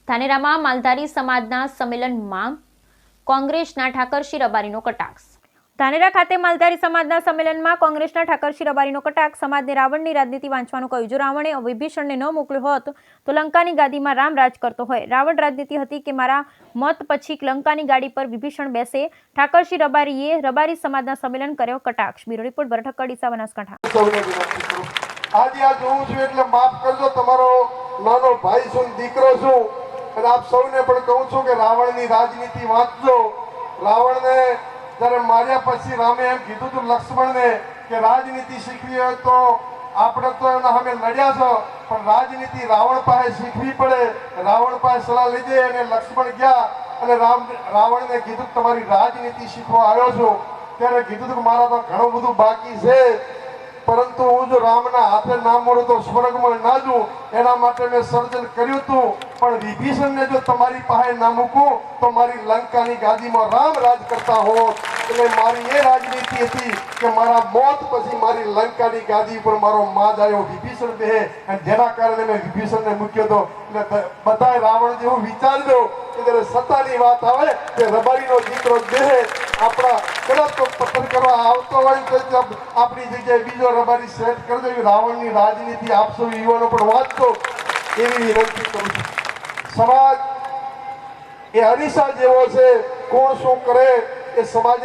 ધાનેરામાં માલધારી સમાજના સંમેલનમાં કોંગ્રેસના ઠાકરસિંહ રબારીનો કટાક્ષ। ધાનેરા ખાતે માલધારી સમાજના સંમેલનમાં કોંગ્રેસના ઠાકરસિંહ રબારીનો કટાક્ષ। સમાજને રાવણની રાજનીતિ વાંચવાનું કહ્યું। જો રાવણે વિભીષણને ન મોકલ્યો હોત તો લંકાની ગાદીમાં રામ રાજ કરતો હોય। રાવણ રાજનીતિ હતી કે મારા મત પછી લંકાની ગાડી પર વિભીષણ બેસે। ઠાકરસિંહ રબારીએ રબારી સમાજના સંમેલન કર્યો કટાક્ષ। બ્યુરો રિપોર્ટ ભરત ઠક્કર, બનાસકાંઠા। આજે આ જોઉં છું એટલે માફ કરજો, તમારો નાનો ભાઈ છું, દીકરો છું, અને આપ સૌને પણ કહું છું કે રાવણની રાજનીતિ વાંચજો। રાવણને જ્યારે માર્યા પછી રામે એમ કીધું હતું લક્ષ્મણને કે રાજનીતિ શીખવી હોય તો આપણે તો એના સામે લડ્યા છો, પણ રાજનીતિ રાવણ પાસે શીખવી પડે। રાવણ પાસે સલાહ લીધી અને લક્ષ્મણ ગયા અને રાવણને કીધું તમારી રાજનીતિ શીખવા આવ્યો છું। ત્યારે કીધું કે મારા તો ઘણું બધું બાકી છે, પરંતુ હું જો રામના હાથે ના મળું તો સ્વર્ગમાં ના જઉં, એના માટે મેં સર્જન કર્યું હતું। પણ વિભીષણને જો તમારી પાસે ના મૂકું તો મારી લંકાની ગાદીમાં રામ રાજ કરતા હોત। એટલે મારી એ રાજનીતિ હતી કે મારા મોત પછી મારી લંકાની ગાદી પર મારો માજાયો વિભીષણ બેહે, અને જેના કારણે મેં વિભીષણને મૂક્યો હતો। એટલે બધાય રાવણ જેવું વિચારજો કે જ્યારે સત્તાની વાત આવે કે રબારીનો દીકરો બેહે, આપણા કદાચ તો પતન કરવા આવતો હોય તો આપણી જગ્યાએ બીજો રબારી સેટ કરી દે। રાવણની રાજનીતિ આપ સૌ યુવાનો પણ વાંચતો એવી વિનંતી કરું છું। સમાજ એ અરીસા જેવો છે, કોણ શું કરે એ સમાજ